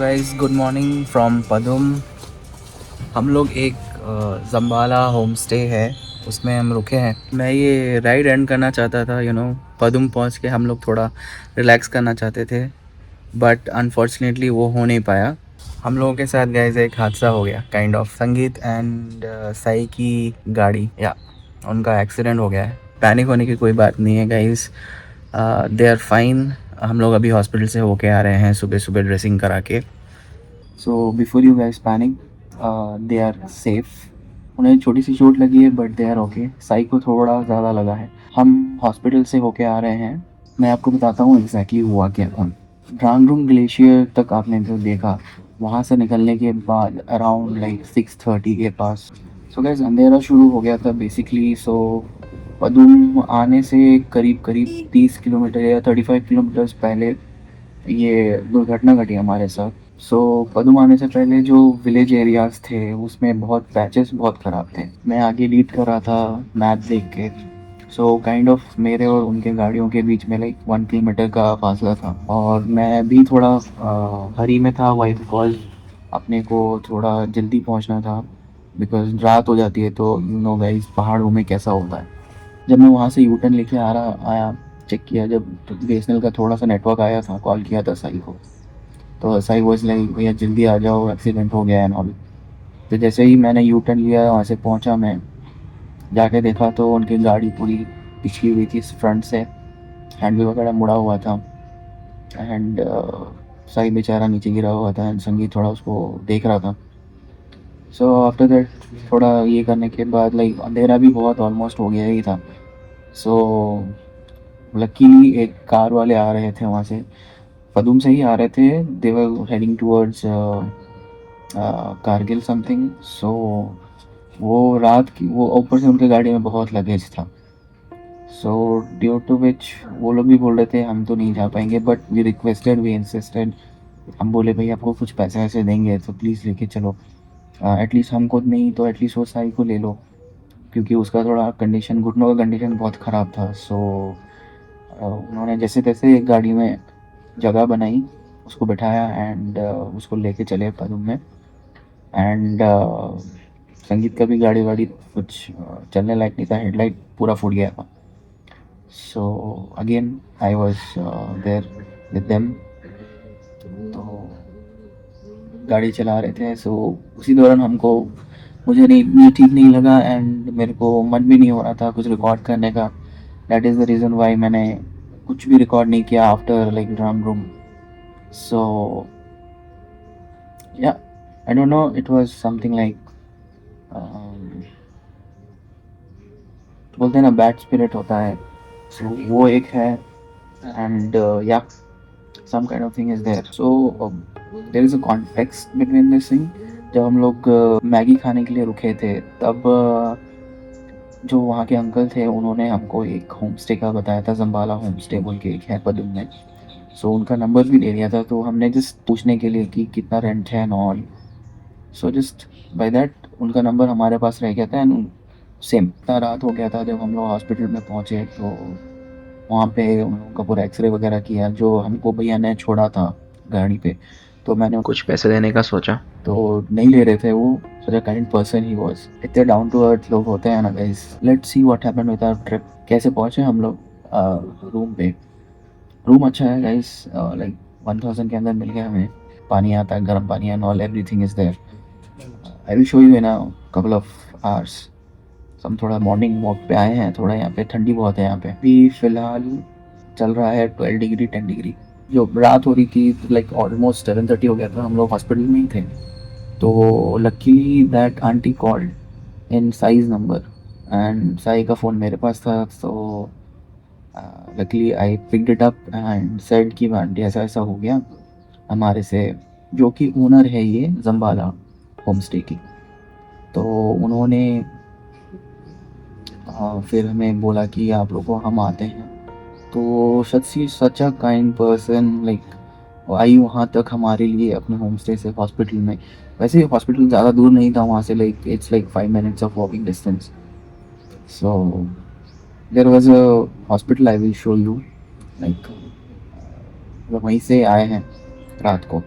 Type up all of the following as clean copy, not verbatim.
Guys, good morning from Padum. हम लोग एक जम्बाला होम स्टे है, उसमें हम रुके हैं। मैं ये राइड एंड करना चाहता था, पदुम पहुंच के हम लोग थोड़ा रिलैक्स करना चाहते थे, बट अनफॉर्चुनेटली वो हो नहीं पाया। हम लोगों के साथ गाइस एक हादसा हो गया, काइंड ऑफ। संगीत एंड साई की गाड़ी, या उनका एक्सीडेंट हो गया है। पैनिक होने की कोई बात नहीं है गाइस, दे आर फाइन। हम लोग अभी हॉस्पिटल से होके आ रहे हैं सुबह सुबह ड्रेसिंग करा के। So before you guys panic, they are safe. उन्हें छोटी सी चोट लगी है but they are okay. Sai को थोड़ा ज़्यादा लगा है। हम हॉस्पिटल से होके आ रहे हैं। मैं आपको बताता हूँ एग्जैक्टली हुआ क्या था। ड्रांगड्रुंग ग्लेशियर तक आपने जो देखा, वहाँ से निकलने के बाद अराउंड लाइक 6:30 के पास, सो गाइस अंधेरा शुरू हो गया था बेसिकली। सो पदुम आने से करीब करीब 30 किलोमीटर या 35 किलोमीटर्स पहले ये दुर्घटना घटी हमारे साथ। सो पदुम आने से पहले जो विलेज एरियाज थे उसमें बहुत पैचेस बहुत ख़राब थे। मैं आगे लीड कर रहा था मैप देख के। सो काइंड ऑफ मेरे और उनके गाड़ियों के बीच में लाइक 1 किलोमीटर का फासला था, और मैं भी थोड़ा हरी में था, वाई बिकॉज अपने को थोड़ा जल्दी पहुंचना था, बिकॉज रात हो जाती है तो यू नो गाइस पहाड़ों में कैसा होता है। जब मैं वहाँ से यूटर्न लेके आ रहा आया, चेक किया, जब तो बीएसएनएल का थोड़ा सा नेटवर्क आया था, कॉल किया था साई को। तो साई वॉज लाइक भैया जल्दी आ जाओ, एक्सीडेंट हो गया है एंड। तो जैसे ही मैंने यू टर्न लिया, वहाँ से पहुँचा, मैं जाके देखा तो उनकी गाड़ी पूरी पिछली हुई थी फ्रंट से, हैंडल वगैरह मुड़ा हुआ था। एंड साई बेचारा नीचे गिरा हुआ था एंड संगीत थोड़ा उसको देख रहा था। सो आफ्टर दैट थोड़ा ये करने के बाद लाइक अंधेरा भी बहुत ऑलमोस्ट हो गया ही था। सो लकीली एक कार वाले आ रहे थे वहाँ से, पदुम से ही आ रहे थे। दे वर हेडिंग टूवर्ड्स कारगिल समथिंग। सो वो रात की, वो ऊपर से उनके गाड़ी में बहुत लगेज था। सो ड्यू टू विच वो लोग भी बोल रहे थे हम तो नहीं जा पाएंगे, but we requested, we insisted. हम बोले भाई आपको कुछ पैसे वैसे देंगे तो प्लीज़ लेके चलो, एटलीस्ट हमको नहीं तो एटलीस्ट वो साई को ले लो, क्योंकि उसका थोड़ा कंडीशन, घुटनों का कंडीशन बहुत ख़राब था। सो उन्होंने जैसे तैसे एक गाड़ी में जगह बनाई, उसको बिठाया एंड उसको लेके चले पदुम में। एंड संगीत का भी गाड़ी वाड़ी कुछ चलने लायक नहीं था, हेडलाइट पूरा फूट गया था। So again I was there with them. तो गाड़ी चला रहे थे। सो उसी दौरान हमको, मुझे नहीं ठीक नहीं लगा एंड मेरे को मन भी नहीं हो रहा था कुछ रिकॉर्ड करने का। That is the reason why मैंने कुछ भी रिकॉर्ड नहीं किया आफ्टर लाइक ड्रम रूम। सो या I don't know, it was something like, बोलते हैं ना बैड स्पिरिट होता है, सो वो एक है। एंड या some kind of thing is there. So there is a context between this thing. जब हम लोग मैगी खाने के लिए रुके थे, तब जो वहाँ के अंकल थे उन्होंने हमको एक होम स्टे का बताया था, जम्बाला होम स्टे बोल के एक है पदुम में। सो उनका नंबर भी ले लिया था, तो हमने जस्ट पूछने के लिए कि कितना रेंट है and all. So just by that उनका नंबर हमारे पास रह गया था एंड सेम इतना रात हो गया था जब हम लोग हॉस्पिटल में पहुँचे। तो वहाँ पे उन लोगों का पूरा एक्सरे वगैरह किया, जो हमको भैया ने छोड़ा था गाड़ी पे। तो मैंने कुछ पैसे देने का सोचा, तो नहीं ले रहे थे वो। Such a kind person he was. इतने डाउन टू अर्थ लोग होते हैं ना guys. Let's see what happened with our trip. कैसे पहुँचे हम लोग रूम पे। रूम अच्छा है गाइस, लाइक 1000 के अंदर मिल गया हमें। पानी आता है, गर्म पानी and all, everything is there. I will show you in a couple of hours. हम थोड़ा मॉर्निंग वॉक पे आए हैं, थोड़ा यहाँ पे ठंडी बहुत है। यहाँ पे भी फिलहाल चल रहा है 12 डिग्री 10 डिग्री। जो रात हो रही थी लाइक ऑलमोस्ट 7:30 हो गया था, हम लोग हॉस्पिटल में ही थे। तो luckily that aunty called in size number and Sai का फ़ोन मेरे पास था। So luckily I picked it up and said कि आंटी ऐसा ऐसा हो गया हमारे से, जो कि ओनर है ये जम्बाला होम स्टे की। तो उन्होंने फिर हमें बोला कि आप लोगों को हम आते हैं। तो such a kind person, like I वहाँ तक हमारे लिए अपने होम स्टे से हॉस्पिटल में। वैसे हॉस्पिटल ज़्यादा दूर नहीं था वहाँ से, like it's like 5 minutes of walking distance. So there was a hospital, I will show you. Like वहीं से आए हैं रात को।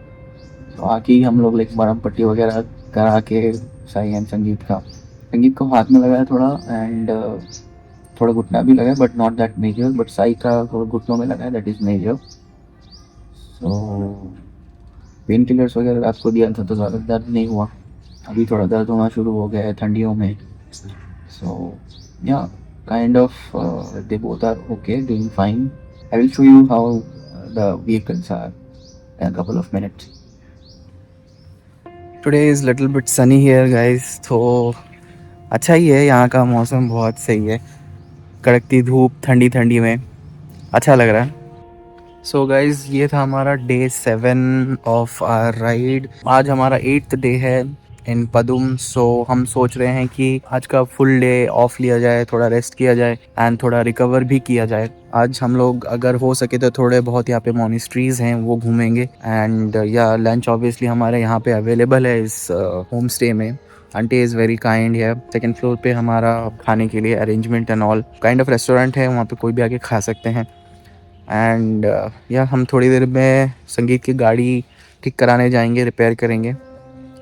तो आके ही हम लोग लाइक मरहम पट्टी वगैरह करा के साई एंड संगीत को हाथ में लगाया थोड़ा, एंड थोड़ा घुटना भी लगा, but not that major, but Sai का थोड़ा घुटनों में लगा है, that is major. So painkillers वगैरह रात को दिया था तो ज़्यादा दर्द नहीं हुआ, अभी थोड़ा दर्द होना शुरू हो गया है ठंडियों में। So yeah kind of they both are okay, doing fine. I will show you how the vehicles are in a couple of minutes. Today is little bit sunny here guys, तो अच्छा ही है, यहाँ का मौसम बहुत सही है, कड़कती धूप ठंडी ठंडी में अच्छा लग रहा है। सो गाइज ये था हमारा डे 7 ऑफ आवर राइड। आज हमारा 8th डे है इन पदुम। सो हम सोच रहे हैं कि आज का फुल डे ऑफ लिया जाए, थोड़ा रेस्ट किया जाए एंड थोड़ा रिकवर भी किया जाए। आज हम लोग अगर हो सके तो थोड़े बहुत यहाँ पे मॉनेस्ट्रीज हैं वो घूमेंगे, एंड या लंच ऑब्वियसली हमारे यहाँ पे अवेलेबल है इस होम स्टे में। आंटी इज़ वेरी काइंड है। सेकंड फ्लोर पे हमारा खाने के लिए arrangement and all kind of restaurant है, वहाँ पे कोई भी आके खा सकते हैं। एंड या हम थोड़ी देर में संगीत की गाड़ी ठीक कराने जाएंगे, रिपेयर करेंगे।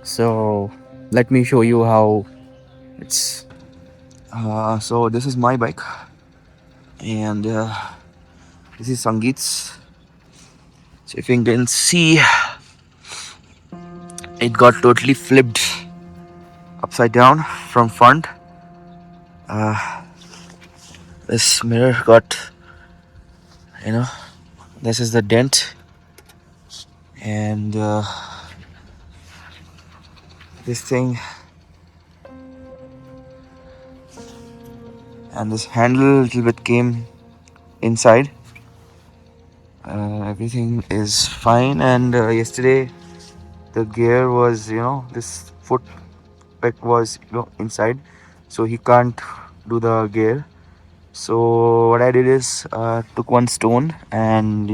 So let me show you how it's. So this is my bike and this is Sangeet's. So if you can see, it got totally flipped upside down from front. This mirror got, this is the dent, and this thing, and this handle a little bit came inside. Everything is fine, and yesterday the gear was, this foot peg was inside, so he can't do the gear. So what I did is took one stone and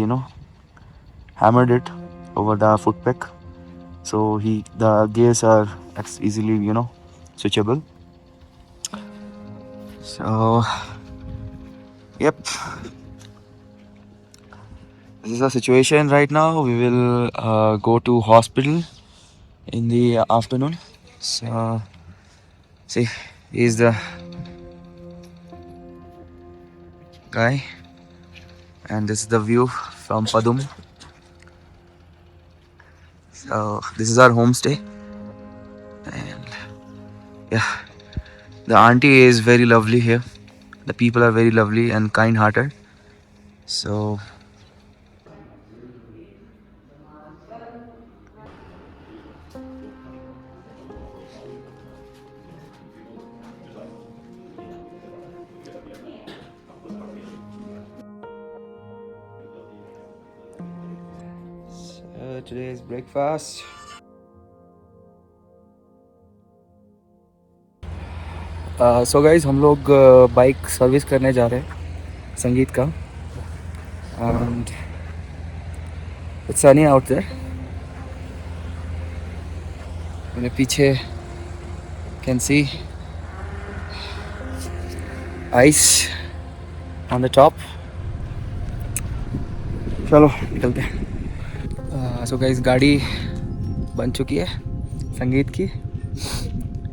hammered it over the foot peg, so the gears are easily switchable. So yep, this is the situation right now. We will go to hospital in the afternoon. So see, he's the guy, and this is the view from Padum. So this is our homestay, and yeah, the auntie is very lovely here. The people are very lovely and kind hearted. So today's breakfast. So guys हम लोग bike service करने जा रहे हैं संगीत का, and it's sunny out there. मेरे पीछे can see ice on the top. चलो निकलते हैं। सो गाइज गाड़ी बन चुकी है संगीत की,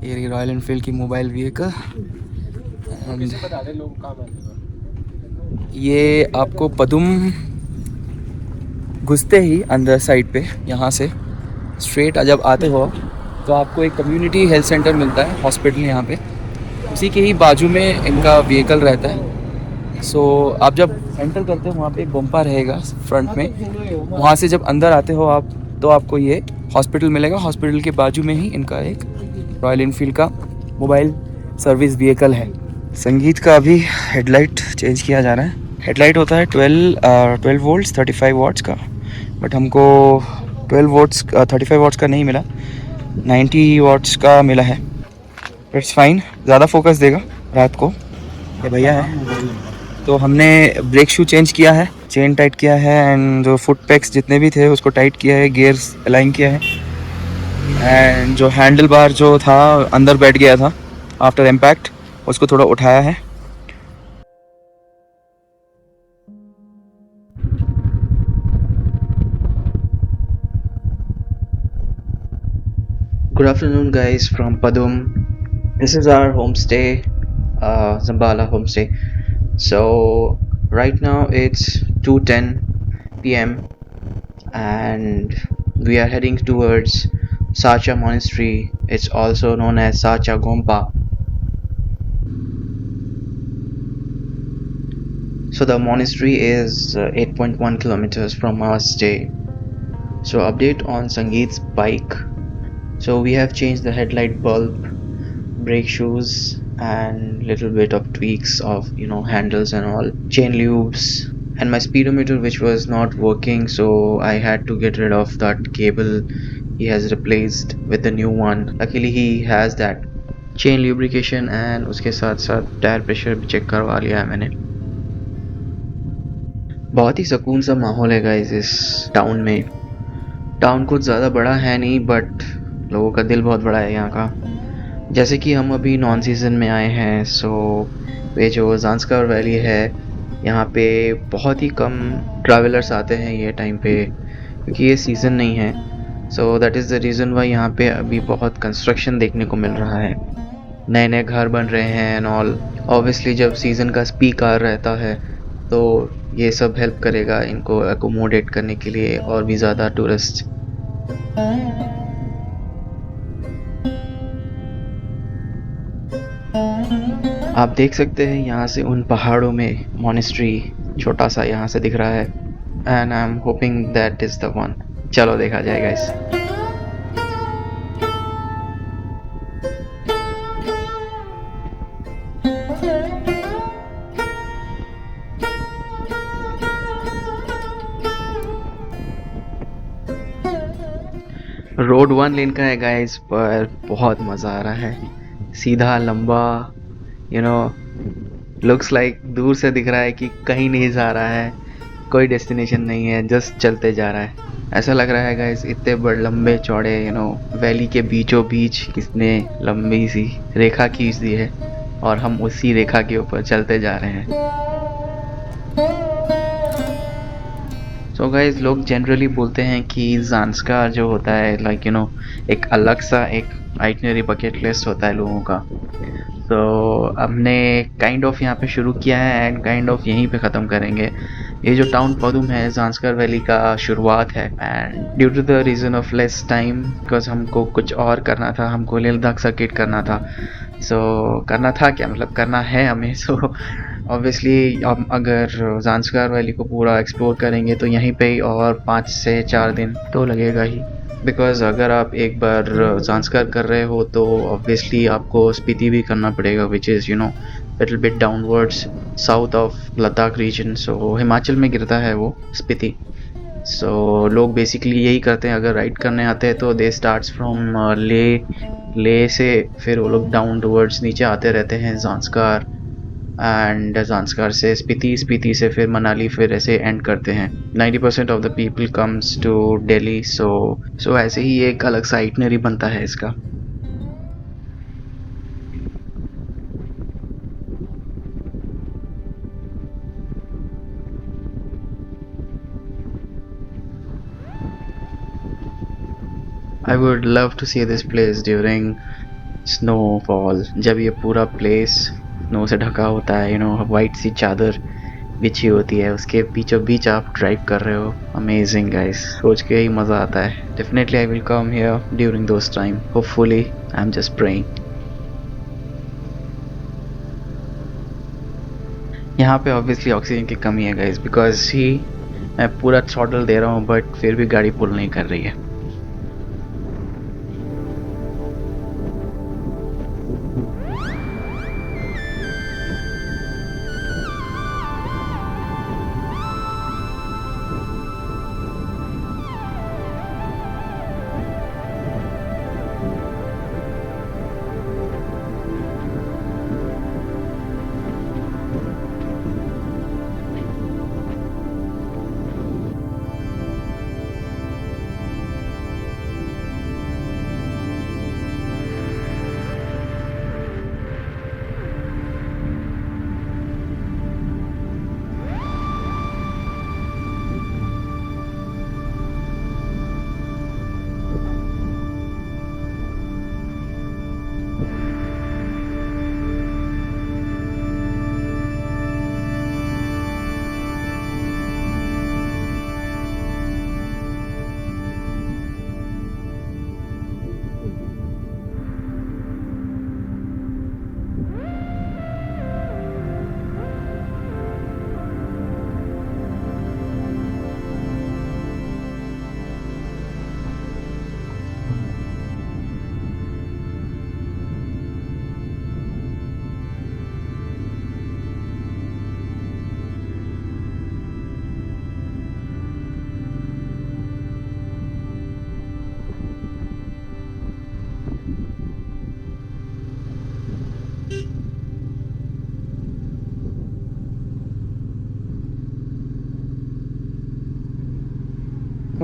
ये रॉयल एनफील्ड की मोबाइल व्हीकल। ये आपको पदुम घुसते ही अंदर साइड पे यहाँ से स्ट्रेट जब आते हो तो आपको एक कम्युनिटी हेल्थ सेंटर मिलता है, हॉस्पिटल यहाँ पे, उसी के ही बाजू में इनका व्हीकल रहता है। सो आप जब एंटर करते हो वहाँ पे एक बम्पा रहेगा फ्रंट में, वहाँ से जब अंदर आते हो आप तो आपको ये हॉस्पिटल मिलेगा। हॉस्पिटल के बाजू में ही इनका एक रॉयल एनफील्ड का मोबाइल सर्विस व्हीकल है। संगीत का अभी हेडलाइट चेंज किया जा रहा है। हेडलाइट होता है 12 वोल्ट्स 35 वाट्स का, बट हमको 12 वोल्ट्स 35 वाट्स का नहीं मिला, 90 वाट्स का मिला है। इट्स फाइन, ज़्यादा फोकस देगा रात को। ये भैया है, तो हमने ब्रेक शू चेंज किया है, चेन टाइट किया है, एंड जो फुट पैक्स जितने भी थे उसको टाइट किया है, गियर्स अलाइन किया है, एंड जो हैंडल बार जो था अंदर बैठ गया था आफ्टर इम्पैक्ट उसको थोड़ा उठाया है। Good afternoon, guys, from Padum. This is our homestay, Zambala homestay. So right now it's 2:10 p.m. and we are heading towards Sacha Monastery. It's also known as Sacha Gompa. So the monastery is 8.1 kilometers from our stay. So update on Sangeet's bike. So we have changed the headlight bulb, brake shoes, and little bit of tweaks of handles and all, chain lubes, and my speedometer which was not working, so I had to get rid of that cable. He has replaced with the new one. Luckily he has that chain lubrication and उसके साथ साथ tyre pressure भी check करवा लिया है मैंने. बहुत ही सुकून सा माहौल है गाइस इस टाउन में. टाउन कुछ ज़्यादा बड़ा है नहीं, बट लोगों का दिल बहुत बड़ा है यहाँ का. जैसे कि हम अभी नॉन सीज़न में आए हैं, सो ये जो ज़ांस्कर वैली है यहाँ पे बहुत ही कम ट्रैवलर्स आते हैं ये टाइम पे, क्योंकि ये सीज़न नहीं है. So that is the reason why यहाँ पे अभी बहुत कंस्ट्रक्शन देखने को मिल रहा है. नए नए घर बन रहे हैं एंड ऑल. ऑब्वियसली जब सीज़न का पीक आ रहता है तो ये सब हेल्प करेगा इनको एकोमोडेट करने के लिए और भी ज़्यादा टूरिस्ट. आप देख सकते हैं यहाँ से उन पहाड़ों में मॉनेस्ट्री छोटा सा यहाँ से दिख रहा है, and I am hoping that is the one. चलो देखा जाएगा इस. रोड 1 लेन का है गाइस, पर बहुत मज़ा आ रहा है. सीधा लंबा, लुक्स लाइक दूर से दिख रहा है कि कहीं नहीं जा रहा है, कोई डेस्टिनेशन नहीं है, जस्ट चलते जा रहा है. ऐसा लग रहा है गाइस इतने बड़े लंबे चौड़े वैली के बीचों बीच किसने लंबी सी रेखा खींच दी है और हम उसी रेखा के ऊपर चलते जा रहे हैं. सो गाइस लोग जनरली बोलते हैं कि ज़ांस्कार जो होता है लाइक एक अलग सा एक आइटनरी बकेट लिस्ट होता है लोगों का. तो हमने काइंड ऑफ यहाँ पे शुरू किया है एंड काइंड ऑफ यहीं पे ख़त्म करेंगे. ये जो टाउन पदुम है ज़ांस्कर वैली का शुरुआत है, and due to the reason of less time, because हमको कुछ और करना था, हमको लेह लद्दाख सर्किट करना था. सो करना था क्या, मतलब करना है हमें. सो ऑब्वियसली हम अगर ज़ांस्कर वैली को पूरा एक्सप्लोर करेंगे तो यहीं पे ही और 5 से 4 दिन तो लगेगा ही. बिकॉज अगर आप एक बार ज़ांस्कर कर रहे हो तो ऑब्वियसली आपको स्पीति भी करना पड़ेगा, which is little bit downwards south of Ladakh region. So Himachal में गिरता है वो स्पीति. सो लोग बेसिकली यही करते हैं, अगर राइड करने आते हैं तो दे स्टार्ट्स फ्रॉम ले से फिर वो लोग डाउन टूवर्ड्स नीचे आते रहते हैं ज़ांस्कर, एंड ज़ांस्कर से स्पीति, स्पीति से फिर मनाली, फिर ऐसे एंड करते हैं. 90% of the people comes to Delhi. So ऐसे ही एक अलग सा आइटनरी बनता है इसका. I would love to see this place during snowfall, जब ये पूरा प्लेस स्नो से ढका होता है, वाइट सी चादर बिछी होती है, उसके बीचों बीच आप ड्राइव कर रहे हो. अमेजिंग गाइस, सोच के ही मज़ा आता है. Definitely I will come here during those time. Hopefully I am just praying. यहाँ पे ऑब्वियसली ऑक्सीजन की कमी है गाइस, बिकॉज ही मैं पूरा थ्रॉटल दे रहा हूँ बट फिर भी गाड़ी पुल नहीं कर रही है.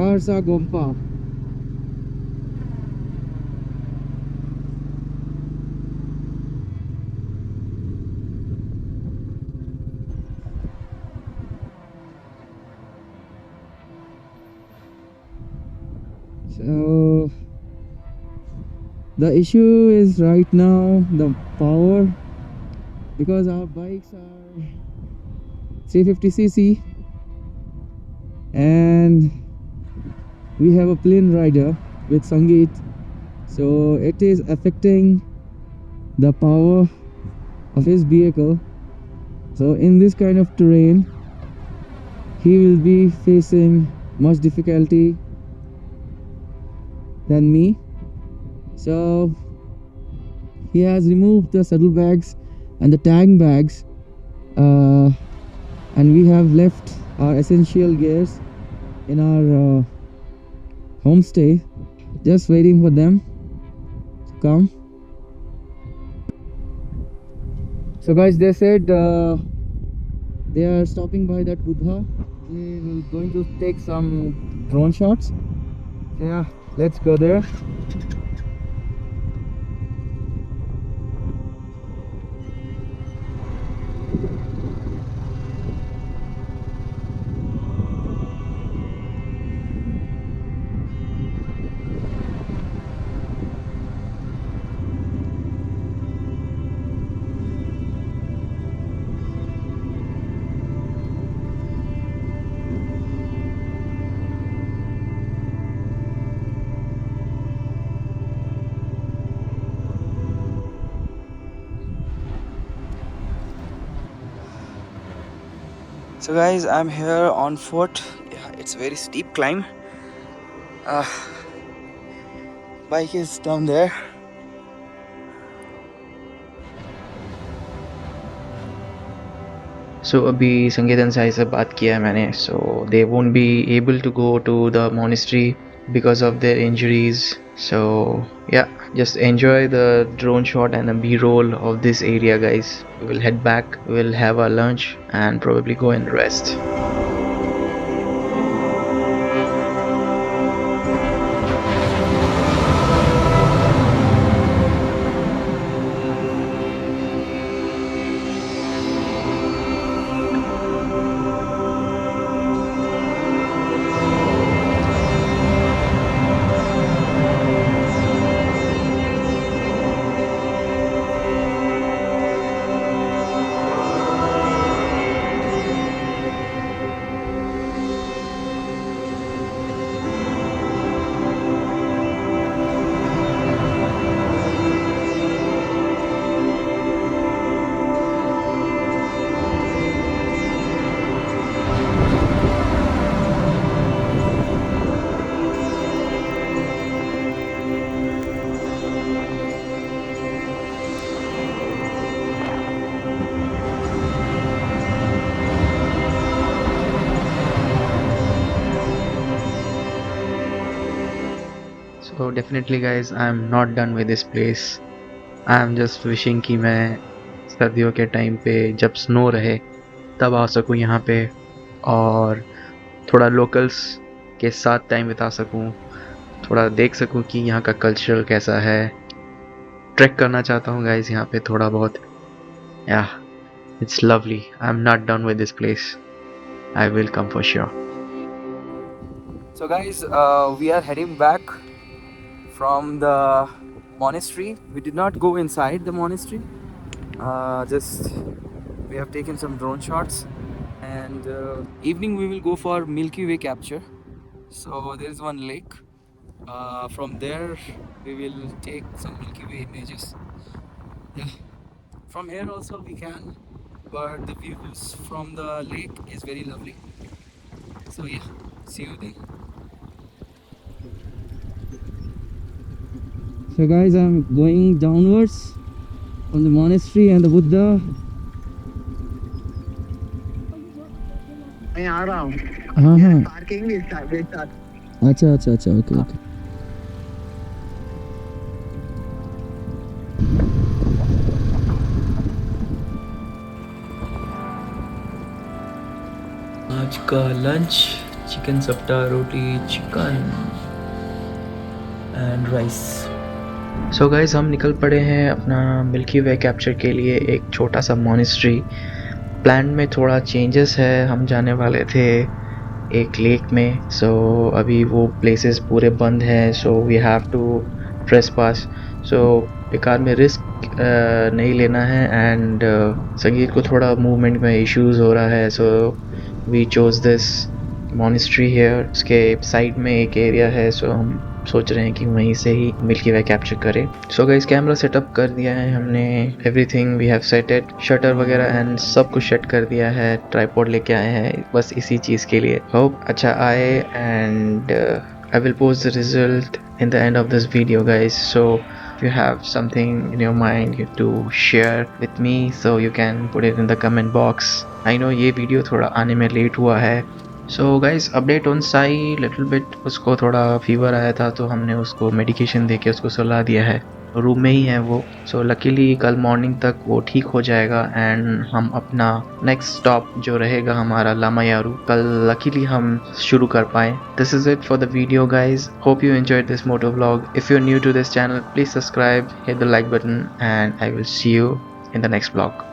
Karsa Gompa. So the issue is right now the power, because our bikes are 350cc and we have a plain rider with Sangeet, so it is affecting the power of his vehicle. So in this kind of terrain he will be facing much difficulty than me. So he has removed the saddlebags and the tang bags, and we have left our essential gears in our homestay, just waiting for them to come. So guys, they said they are stopping by that Buddha. We will going to take some drone shots. Yeah, let's go there. So guys, I'm here on foot. Yeah, it's a very steep climb. Bike is down there. So अभी संगीतन साई से बात किया है मैंने. So they won't be able to go to the monastery because of their injuries. So yeah, just enjoy the drone shot and the B-roll of this area, guys. We will head back, we will have our lunch and probably go and rest. So definitely guys, I'm not done with this place. I'm just wishing कि मैं सर्दियों के time पे जब snow रहे तब आ सकूँ यहाँ पे और थोड़ा लोकल्स के साथ टाइम बिता सकूँ, थोड़ा देख सकूँ कि यहाँ का कल्चर कैसा है. ट्रैक करना चाहता हूँ गाइस यहाँ पे थोड़ा बहुत. या it's lovely. I am not done with this place. I will come for sure. So guys, we are heading back from the monastery. We did not go inside the monastery. Just we have taken some drone shots, and evening we will go for Milky Way capture. So there is one lake. From there we will take some Milky Way images. Yeah. From here also we can, but the views from the lake is very lovely. So yeah, see you there. So guys, I'm going downwards from the monastery and the Buddha. मैं आ रहा हूँ. हाँ हाँ. Parking भी साथ. अच्छा अच्छा अच्छा, ओके ओके. आज का लंच चिकन सप्टा, रोटी, chicken and rice. So guys, हम निकल पड़े हैं अपना मिल्की वे कैप्चर के लिए एक छोटा सा मॉनेस्ट्री। प्लान में थोड़ा चेंजेस है, हम जाने वाले थे एक लेक में, सो अभी वो प्लेसेस पूरे बंद हैं, so we have to trespass. So बेकार में रिस्क नहीं लेना है एंड संगीत को थोड़ा मूवमेंट में इश्यूज हो रहा है, so we chose this monastery here. उसके साइड में एक एरिया है, सो हम सोच रहे हैं कि वहीं से ही मिल्की वे कैप्चर करें। सो गाइस, कैमरा सेटअप कर दिया है हमने, everything we have setted, shutter वगैरह एंड सब कुछ सेट कर दिया है, ट्राइपॉड लेके आए हैं बस इसी चीज़ के लिए। होप अच्छा आए and I will post the result in the end of this video guys. So if you have something in your mind to share with me, so you can put it in the comment box. I know ये video थोड़ा आने में late हुआ है। So guys, update on Sai little bit, उसको थोड़ा fever आया था तो हमने उसको मेडिकेशन दे के उसको सुला दिया है, रूम में ही है वो। सो लकीली कल मॉर्निंग तक वो ठीक हो जाएगा एंड हम अपना नेक्स्ट स्टॉप जो रहेगा हमारा लामायारू, कल लकीली हम शुरू कर पाएँ। This is it for the video guys, hope you enjoyed this moto vlog. If you are new to this channel, please subscribe, hit the like button and I will see you in the next vlog.